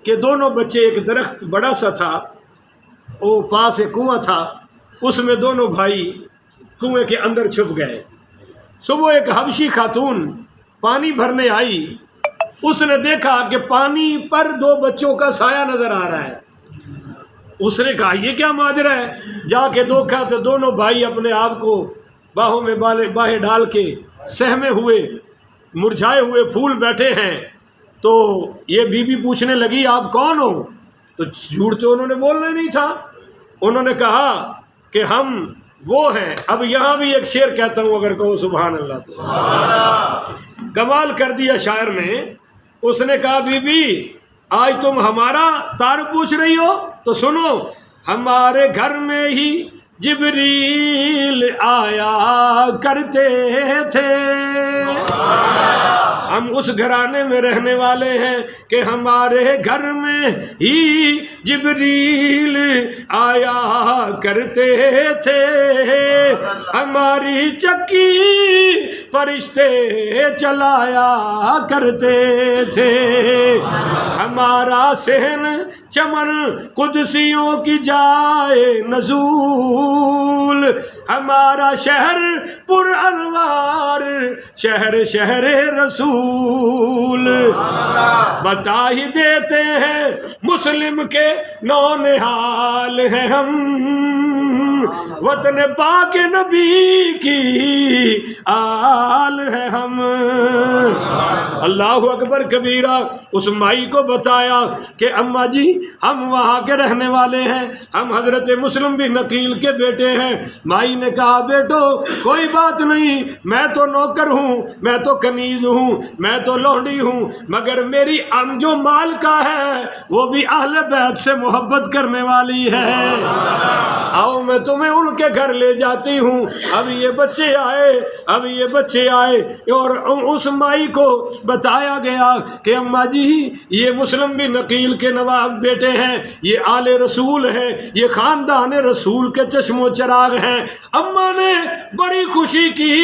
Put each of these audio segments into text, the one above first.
کہ دونوں بچے، ایک درخت بڑا سا تھا، وہ پاس ایک کنواں تھا، اس میں دونوں بھائی کنویں کے اندر چھپ گئے۔ صبح ایک حبشی خاتون پانی بھرنے آئی، اس نے دیکھا کہ پانی پر دو بچوں کا سایہ نظر آ رہا ہے۔ اس نے کہا یہ کیا ماجرا ہے؟ جا کے دیکھا تو دونوں بھائی اپنے آپ کو باہوں میں باہیں ڈال کے سہمے ہوئے مرجھائے ہوئے پھول بیٹھے ہیں۔ تو یہ بیوی پوچھنے لگی آپ کون ہو؟ تو جھوٹ تو انہوں نے بولنا ہی نہیں تھا، انہوں نے کہا کہ ہم وہ ہیں۔ اب یہاں بھی ایک شعر کہتا ہوں، اگر کہو سبحان اللہ تو کمال کر دیا شاعر نے۔ اس نے کہا بی بی آج تم ہمارا تعارف پوچھ رہی ہو تو سنو، ہمارے گھر میں ہی جبریل آیا کرتے تھے، ہم اس گھرانے میں رہنے والے ہیں کہ ہمارے گھر میں ہی جبریل آیا کرتے تھے، ہماری چکی فرشتے چلایا کرتے تھے، ہمارا صحن چمن قدسیوں کی جائے نزول، ہمارا شہر پر انوار شہر شہر رسول، بتا ہی دیتے ہیں مسلم کے نونہال ہیں ہم، وطن پاک نبی کی آل ہے ہم۔ اللہ اکبر کبیرہ۔ اس مائی کو بتایا کہ اماں جی ہم وہاں کے رہنے والے ہیں، ہم حضرت مسلم بن عقیل کے بیٹے ہیں۔ مائی نے کہا بیٹو کوئی بات نہیں، میں تو نوکر ہوں، میں تو کنیز ہوں، میں تو لونڈی ہوں، مگر میری جو مال کا ہے وہ بھی اہل بیت سے محبت کرنے والی ہے، آؤ میں تمہیں ان کے گھر لے جاتی ہوں۔ اب یہ بچے آئے اور اس مائی کو بتایا گیا کہ اماں جی یہ مسلم بن عقیل کے نواب بیٹے ہیں، یہ آل رسول ہیں، یہ خاندان رسول کے چشم و چراغ ہیں۔ اماں نے بڑی خوشی کی،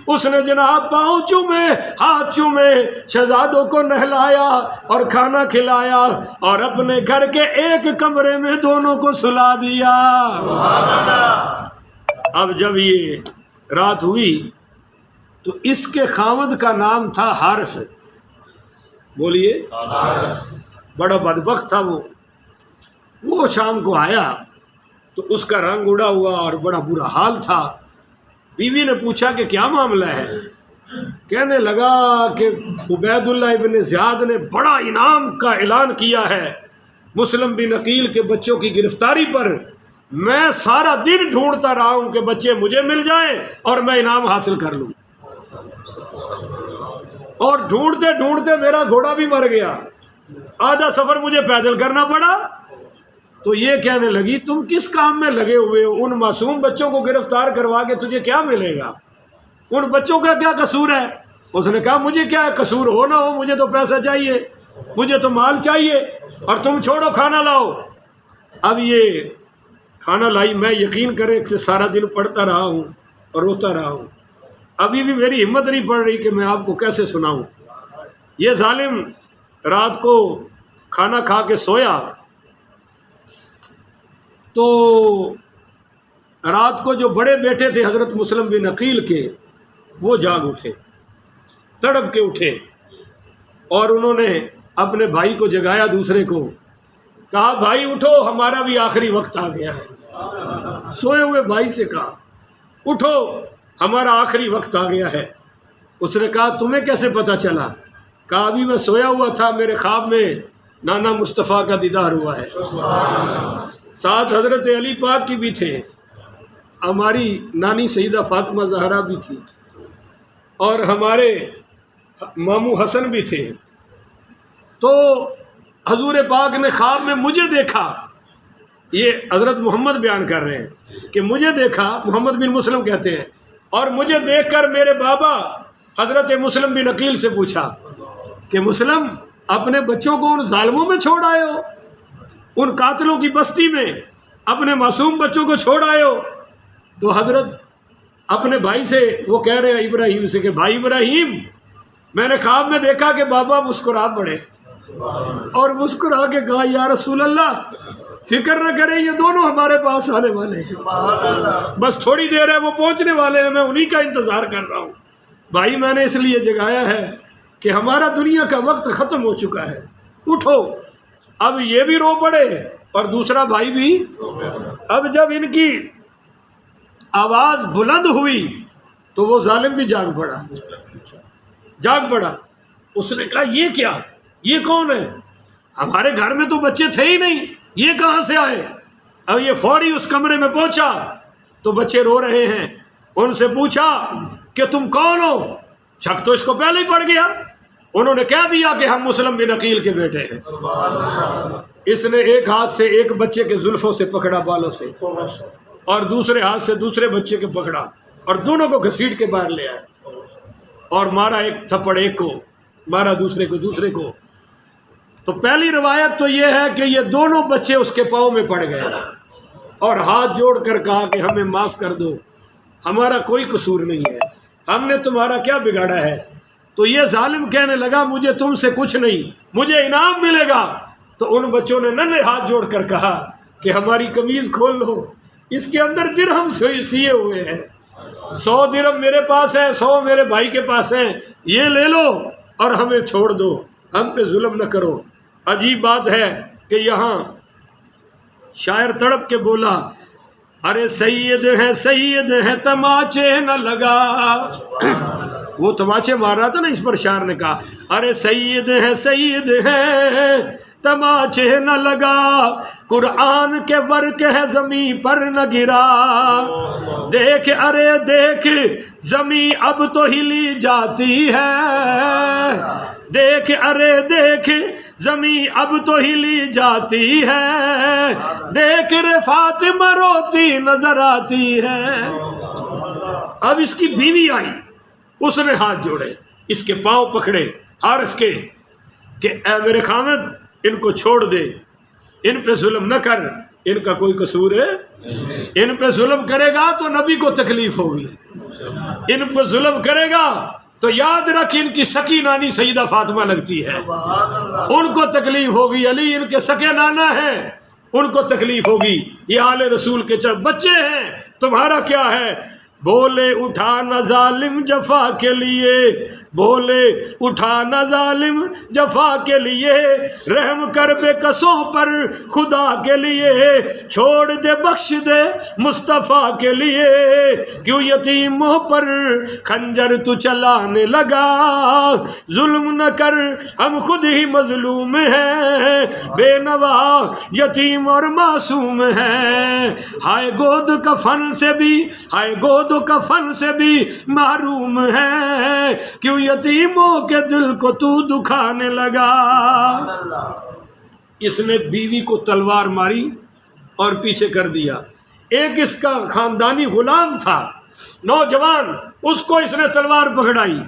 اس نے جناب پاؤں چومے، ہاتھ چومے، شہزادوں کو نہلایا اور کھانا کھلایا اور اپنے گھر کے ایک کمرے میں دونوں کو سلا دیا۔ اب جب یہ رات ہوئی تو اس کے خاوند کا نام تھا حارث، بولیے بڑا بدبخت تھا وہ شام کو آیا تو اس کا رنگ اڑا ہوا اور بڑا برا حال تھا۔ بیوی نے پوچھا کہ کیا معاملہ ہے؟ کہنے لگا کہ عبید اللہ ابن زیاد نے بڑا انعام کا اعلان کیا ہے مسلم بن عقیل کے بچوں کی گرفتاری پر، میں سارا دن ڈھونڈتا رہا ہوں کہ بچے مجھے مل جائیں اور میں انعام حاصل کر لوں، اور ڈھونڈتے ڈھونڈتے میرا گھوڑا بھی مر گیا، آدھا سفر مجھے پیدل کرنا پڑا۔ تو یہ کہنے لگی تم کس کام میں لگے ہوئے ہو؟ ان معصوم بچوں کو گرفتار کروا کے تجھے کیا ملے گا؟ ان بچوں کا کیا قصور ہے؟ اس نے کہا مجھے کیا قصور ہو نہ ہو، مجھے تو پیسہ چاہیے، مجھے تو مال چاہیے، اور تم چھوڑو کھانا لاؤ۔ اب یہ کھانا لائی، میں یقین کریں کہ سارا دن پڑھتا رہا ہوں اور روتا رہا ہوں، ابھی بھی میری ہمت نہیں پڑ رہی کہ میں آپ کو کیسے سناؤں۔ یہ ظالم رات کو کھانا کھا کے سویا تو رات کو جو بڑے بیٹے تھے حضرت مسلم بن عقیل کے، وہ جاگ اٹھے، تڑپ کے اٹھے، اور انہوں نے اپنے بھائی کو جگایا، دوسرے کو کہا بھائی اٹھو ہمارا بھی آخری وقت آ گیا ہے۔ سوئے ہوئے بھائی سے کہا اٹھو ہمارا آخری وقت آ گیا ہے۔ اس نے کہا تمہیں کیسے پتہ چلا؟ کہا ابھی میں سویا ہوا تھا، میرے خواب میں نانا مصطفیٰ کا دیدار ہوا ہے، ساتھ حضرت علی پاک کی بھی تھے، ہماری نانی سیدہ فاطمہ زہرا بھی تھی، اور ہمارے ماموں حسن بھی تھے۔ تو حضور پاک نے خواب میں مجھے دیکھا، یہ حضرت محمد بیان کر رہے ہیں کہ مجھے دیکھا، محمد بن مسلم کہتے ہیں، اور مجھے دیکھ کر میرے بابا حضرت مسلم بن عقیل سے پوچھا کہ مسلم اپنے بچوں کو ان ظالموں میں چھوڑ آئے ہو، ان قاتلوں کی بستی میں اپنے معصوم بچوں کو چھوڑ آئے ہو؟ تو حضرت اپنے بھائی سے وہ کہہ رہے ہیں ابراہیم سے کہ بھائی ابراہیم، میں نے خواب میں دیکھا کہ بابا مسکرا پڑے، اور مسکرا کے کہا یا رسول اللہ فکر نہ کریں، یہ دونوں ہمارے پاس آنے والے ہیں، بس تھوڑی دیر ہے وہ پہنچنے والے ہیں، میں انہی کا انتظار کر رہا ہوں۔ بھائی میں نے اس لیے جگایا ہے کہ ہمارا دنیا کا وقت ختم ہو چکا ہے، اٹھو۔ اب یہ بھی رو پڑے اور دوسرا بھائی بھی۔ اب جب ان کی آواز بلند ہوئی تو وہ ظالم بھی جاگ پڑا۔ اس نے کہا یہ کیا، یہ کون ہے؟ ہمارے گھر میں تو بچے تھے ہی نہیں، یہ کہاں سے آئے؟ اب یہ فوری اس کمرے میں پہنچا تو بچے رو رہے ہیں۔ ان سے پوچھا کہ تم کون ہو؟ شک تو اس کو پہلے ہی پڑ گیا۔ انہوں نے کہہ دیا کہ ہم مسلم بن عقیل کے بیٹے ہیں۔ اس نے ایک ہاتھ سے ایک بچے کے زلفوں سے پکڑا، بالوں سے، اور دوسرے ہاتھ سے دوسرے بچے کے پکڑا اور دونوں کو گھسیٹ کے باہر لے آیا اور مارا، ایک تھپڑ ایک کو مارا، دوسرے کو۔ تو پہلی روایت تو یہ ہے کہ یہ دونوں بچے اس کے پاؤں میں پڑ گئے اور ہاتھ جوڑ کر کہا کہ ہمیں معاف کر دو، ہمارا کوئی قصور نہیں ہے، ہم نے تمہارا کیا بگاڑا ہے؟ تو یہ ظالم کہنے لگا مجھے تم سے کچھ نہیں، مجھے انعام ملے گا۔ تو ان بچوں نے ننھے ہاتھ جوڑ کر کہا کہ ہماری قمیض کھول لو، اس کے اندر درہم سیے ہوئے ہیں، 100 درہم میرے پاس ہے، 100 میرے بھائی کے پاس ہیں، یہ لے لو اور ہمیں چھوڑ دو، ہم پہ ظلم نہ کرو۔ عجیب بات ہے کہ یہاں شاعر تڑپ کے بولا، ارے سید ہیں تماچے نہ لگا۔ وہ تماچے مار رہا تھا نا، اس پر شاعر نے کہا ارے سید ہیں تماچے نہ لگا، قرآن کے ورق ہے زمین پر نہ گرا، دیکھ ارے دیکھ زمین اب تو ہلی جاتی ہے، دیکھ ارے دیکھ زمین اب تو ہلی جاتی ہے، دیکھ رے فاطمہ روتی نظر آتی ہے۔ اب اس کی بیوی آئی، اس نے ہاتھ جوڑے، اس کے پاؤں پکڑے حارث کے کہ اے میرے خامد ان کو چھوڑ دے، ان پہ ظلم نہ کر، ان کا کوئی قصور ہے؟ ان پہ ظلم کرے گا تو نبی کو تکلیف ہوگی، ان پہ ظلم کرے گا تو یاد رکھ ان کی سکی نانی سیدہ فاطمہ لگتی ہے، ان کو تکلیف ہوگی، علی ان کے سکے نانا ہیں، ان کو تکلیف ہوگی، یہ آل رسول کے بچے ہیں، تمہارا کیا ہے؟ بولے اٹھانا ظالم جفا کے لیے، بولے اٹھانا ظالم جفا کے لیے، رحم کر بے کسوں پر خدا کے لیے، چھوڑ دے بخش دے مصطفیٰ کے لیے، کیوں یتیموں پر خنجر تو چلانے لگا، ظلم نہ کر ہم خود ہی مظلوم ہیں، بے نوا یتیم اور معصوم ہیں، ہائے گود کفن سے بھی، ہائے گود کفن سے بھی محروم ہے، کیوں یتیموں کے دل کو تو دکھانے لگا۔ اس نے بیوی کو تلوار ماری اور پیچھے کر دیا۔ ایک اس کا خاندانی غلام تھا، نوجوان، اس کو اس نے تلوار پکڑائی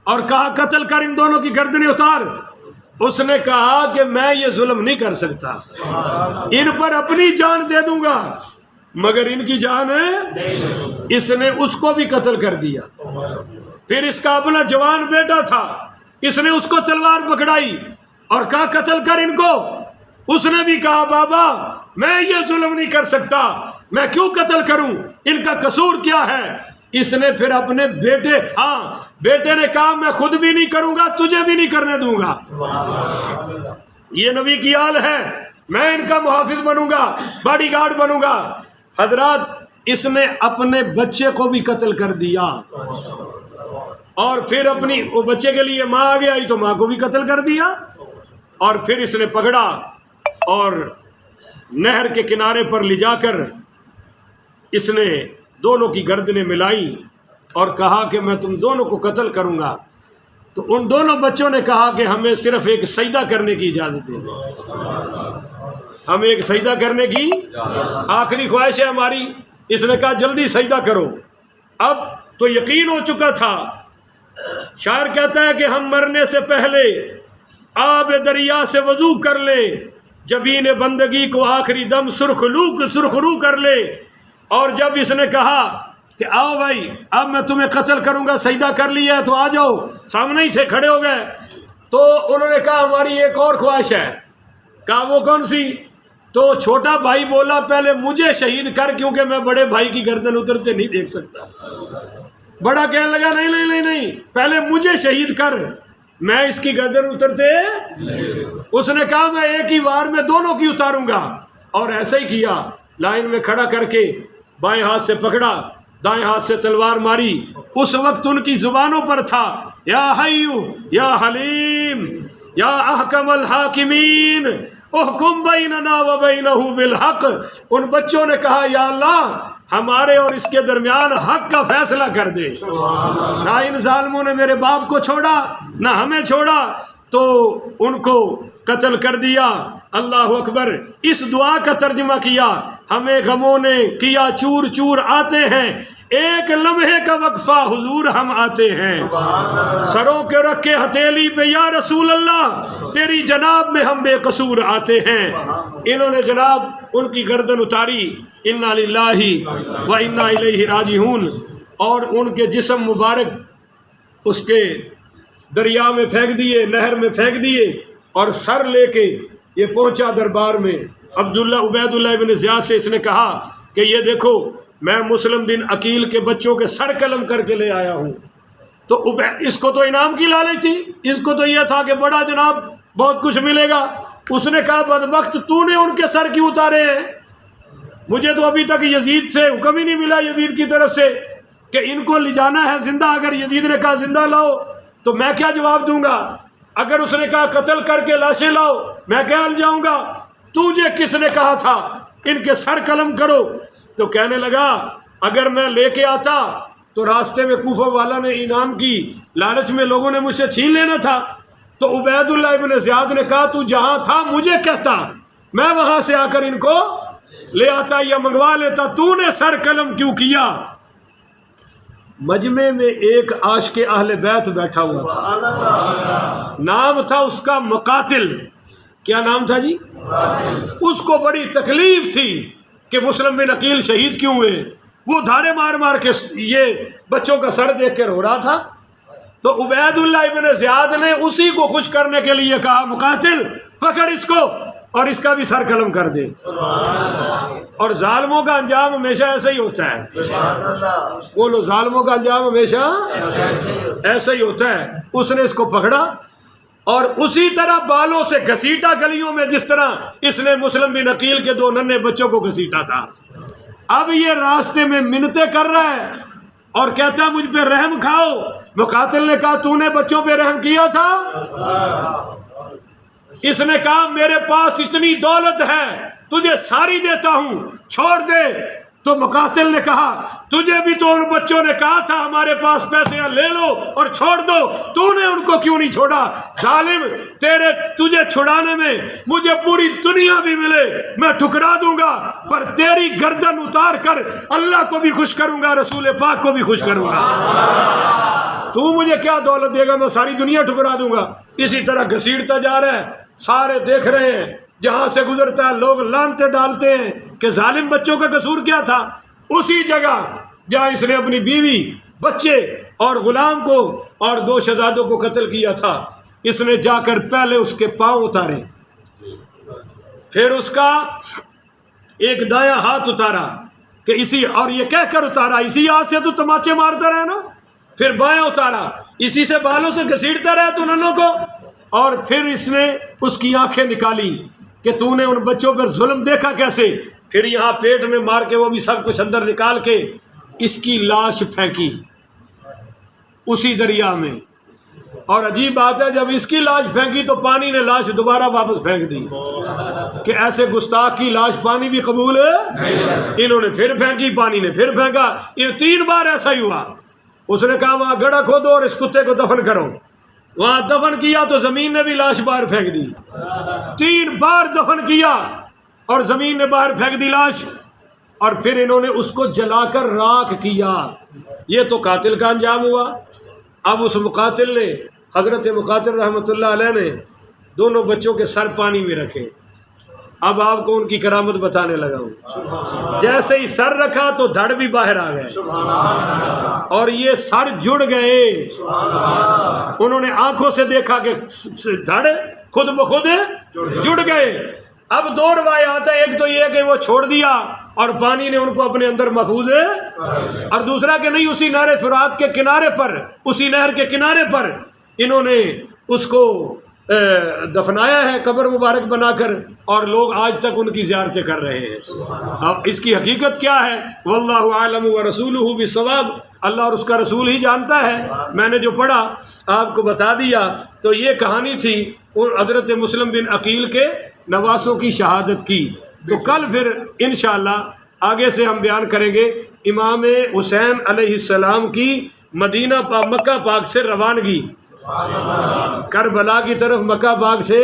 اور کہا قتل کر، ان دونوں کی گردنیں اتار۔ اس نے کہا کہ میں یہ ظلم نہیں کر سکتا، ان پر اپنی جان دے دوں گا مگر ان کی جان ہے۔ اس نے اس کو بھی قتل کر دیا۔ پھر اس کا اپنا جوان بیٹا تھا، اس نے اس کو تلوار پکڑائی اور کہا قتل کر ان کو۔ اس نے بھی کہا بابا میں یہ ظلم نہیں کر سکتا، میں کیوں قتل کروں، ان کا قصور کیا ہے؟ اس نے پھر اپنے بیٹے نے کہا میں خود بھی نہیں کروں گا، تجھے بھی نہیں کرنے دوں گا، یہ نبی کی آل ہے، میں ان کا محافظ بنوں گا، باڈی گارڈ بنوں گا۔ حضرات اس نے اپنے بچے کو بھی قتل کر دیا اور پھر اپنی وہ بچے کے لیے ماں آگے آئی تو ماں کو بھی قتل کر دیا، اور پھر اس نے پکڑا اور نہر کے کنارے پر لے جا کر اس نے دونوں کی گردنیں ملائی اور کہا کہ میں تم دونوں کو قتل کروں گا۔ تو ان دونوں بچوں نے کہا کہ ہمیں صرف ایک سجدہ کرنے کی اجازت دے دو، ہمیں ایک سجدہ کرنے کی آخری خواہش ہے ہماری۔ اس نے کہا جلدی سجدہ کرو۔ اب تو یقین ہو چکا تھا، شاعر کہتا ہے کہ ہم مرنے سے پہلے آب دریا سے وضو کر لے، جبین بندگی کو آخری دم سرخ رو کر لے۔ اور جب اس نے کہا کہ آؤ بھائی اب میں تمہیں قتل کروں گا، سجدہ کر لیا ہے تو آ جاؤ، سامنے ہی تھے، کھڑے ہو گئے، تو انہوں نے کہا ہماری ایک اور خواہش ہے. کہا وہ کون سی؟ تو چھوٹا بھائی بولا پہلے مجھے شہید کر کیونکہ میں بڑے بھائی کی گردن اترتے نہیں دیکھ سکتا. بڑا کہنے لگا نہیں نہیں نہیں نہیں پہلے مجھے شہید کر، میں اس کی گردن اترتے. اس نے کہا میں ایک ہی وار میں دونوں کی اتاروں گا. اور ایسا ہی کیا، لائن میں کھڑا کر کے بائیں ہاتھ سے پکڑا، دائیں ہاتھ سے تلوار ماری. اس وقت ان کی زبانوں پر تھا یا حیو یا حلیم یا احکم الحاکمین احکم بیننا و بینہ بالحق. ان بچوں نے کہا یا اللہ ہمارے اور اس کے درمیان حق کا فیصلہ کر دے. نہ ان ظالموں نے میرے باپ کو چھوڑا نہ ہمیں چھوڑا، تو ان کو قتل کر دیا. اللہ اکبر. اس دعا کا ترجمہ کیا، ہمیں غموں نے کیا چور چور آتے ہیں، ایک لمحے کا وقفہ حضور ہم آتے ہیں. سروں کے رکھ کے ہتھیلی پہ یا رسول اللہ تیری جناب میں ہم بے قصور آتے ہیں. انہوں نے جناب ان کی گردن اتاری، انا للہ و انا الیہ راجعون، اور ان کے جسم مبارک اس کے دریا میں پھینک دیے، نہر میں پھینک دیے، اور سر لے کے یہ پہنچا دربار میں. عبید اللہ بن زیاد سے اس نے کہا کہ یہ دیکھو میں مسلم بن عقیل کے بچوں کے سر قلم کر کے لے آیا ہوں. تو اس کو تو انعام کی لالچ تھی، اس کو تو یہ تھا کہ بڑا جناب بہت کچھ ملے گا. اس نے کہا بدبخت تو نے ان کے سر کیوں اتارے ہیں؟ مجھے تو ابھی تک یزید سے حکم ہی نہیں ملا، یزید کی طرف سے، کہ ان کو لے جانا ہے زندہ. اگر یزید نے کہا زندہ لاؤ تو میں کیا جواب دوں گا؟ اگر اس نے کہا قتل کر کے لاشیں لاؤ میں کیا لے جاؤں گا؟ تجھے کس نے کہا تھا ان کے سر قلم کرو؟ تو کہنے لگا اگر میں لے کے آتا تو راستے میں کوفہ والا نے انعام کی لالچ میں لوگوں نے مجھ سے چھین لینا تھا. تو عبید اللہ ابن زیاد نے کہا تو جہاں تھا مجھے کہتا، میں وہاں سے آ کر ان کو لے آتا یا منگوا لیتا، تو نے سر قلم کیوں کیا؟ مجمع میں ایک عاشق اہل بیت بیٹھا ہوا تھا، نام تھا اس کا مقاتل. کیا نام تھا جی؟ اس کو بڑی تکلیف تھی کہ مسلم بن عقیل شہید کیوں ہوئے. وہ دھاڑے مار مار کے یہ بچوں کا سر دیکھ کے رو رہا تھا. تو عبید اللہ ابن زیاد نے اسی کو خوش کرنے کے لیے کہا مقاتل پکڑ اس کو اور اس کا بھی سر قلم کر دے. اور ظالموں کا انجام ہمیشہ ایسا ہی ہوتا ہے. بولو ظالموں کا انجام ہمیشہ ایسا ہی ہوتا ہے. اس نے اس کو پکڑا اور اسی طرح بالوں سے گھسیٹا گلیوں میں، جس طرح اس نے مسلم بن عقیل کے 2 ننھے بچوں کو گھسیٹا تھا. اب یہ راستے میں منتیں کر رہا ہے اور کہتا ہے مجھ پہ رحم کھاؤ. مقاتل نے کہا تو نے بچوں پہ رحم کیا تھا؟ اس نے کہا میرے پاس اتنی دولت ہے تجھے ساری دیتا ہوں، چھوڑ دے. تو مقاتل نے کہا تجھے بھی تو ان بچوں نے کہا تھا ہمارے پاس پیسے ہیں لے لو اور چھوڑ دو، تو نے ان کو کیوں نہیں چھوڑا؟ ظالم تجھے چھڑانے میں مجھے پوری دنیا بھی ملے میں ٹھکرا دوں گا، پر تیری گردن اتار کر اللہ کو بھی خوش کروں گا، رسول پاک کو بھی خوش کروں گا. تو مجھے کیا دولت دے گا؟ میں ساری دنیا ٹھکرا دوں گا. اسی طرح گھسیٹتا جا رہا ہے، سارے دیکھ رہے ہیں، جہاں سے گزرتا ہے لوگ لانتے ڈالتے ہیں کہ ظالم بچوں کا قصور کیا تھا. اسی جگہ جہاں اس نے اپنی بیوی، بچے اور غلام کو اور 2 شہزادوں کو قتل کیا تھا، اس نے جا کر پہلے اس کے پاؤں اتارے، پھر اس کا ایک دایاں ہاتھ اتارا کہ اسی، اور یہ کہہ کر اتارا اسی ہاتھ سے تو تماچے مارتا رہا نا. پھر بایاں اتارا، اسی سے بالوں سے گھسیٹتا رہا تو ننوں کو. اور پھر اس نے اس کی آنکھیں نکالی کہ تو نے ان بچوں پر ظلم دیکھا کیسے. پھر یہاں پیٹ میں مار کے وہ بھی سب کچھ اندر نکال کے اس کی لاش پھینکی اسی دریا میں. اور عجیب بات ہے جب اس کی لاش پھینکی تو پانی نے لاش دوبارہ واپس پھینک دی کہ ایسے گستاخ کی لاش پانی بھی قبول ہے. انہوں نے پھر پھینکی، پانی نے پھر پھینکا، یہ 3 بار ایسا ہی ہوا. اس نے کہا وہاں گڑھا کھودو اور اس کتے کو دفن کرو. وہاں دفن کیا تو زمین نے بھی لاش باہر پھینک دی. 3 بار دفن کیا اور زمین نے باہر پھینک دی لاش. اور پھر انہوں نے اس کو جلا کر راکھ کیا. یہ تو قاتل کا انجام ہوا. اب اس مقاتل نے، حضرت مقاتل رحمۃ اللہ علیہ نے، دونوں بچوں کے سر پانی میں رکھے اب آپ کو ان کی کرامت بتانے لگا ہوں. جیسے ہی سر رکھا تو دھڑ بھی باہر آ گئے اور یہ سر جڑ گئے. انہوں نے آنکھوں سے دیکھا کہ دھڑ خود بخود جڑ گئے. اب دو روایات ہیں، ایک تو یہ کہ وہ چھوڑ دیا اور پانی نے ان کو اپنے اندر محفوظ ہے، اور دوسرا کہ نہیں، اسی نہر فرات کے کنارے پر، اسی نہر کے کنارے پر انہوں نے اس کو دفنایا ہے قبر مبارک بنا کر، اور لوگ آج تک ان کی زیارتیں کر رہے ہیں. اب اس کی حقیقت کیا ہے؟ واللہ اعلم ورسولہ بالصواب، اللہ اور اس کا رسول ہی جانتا ہے. میں نے جو پڑھا آپ کو بتا دیا. تو یہ کہانی تھی حضرت مسلم بن عقیل کے نواسوں کی شہادت کی. تو کل پھر انشاءاللہ آگے سے ہم بیان کریں گے امام حسین علیہ السلام کی مدینہ مکہ پاک سے روانگی، کربلا کی طرف مکہ پاک سے.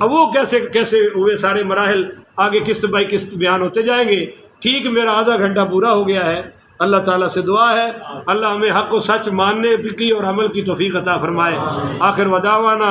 اب وہ کیسے ہوئے سارے مراحل آگے قسط بائی قسط بیان ہوتے جائیں گے. ٹھیک، میرا آدھا گھنٹہ پورا ہو گیا ہے. اللہ تعالیٰ سے دعا ہے اللہ ہمیں حق و سچ ماننے کی اور عمل کی توفیق عطا فرمائے. آخر وداعوانا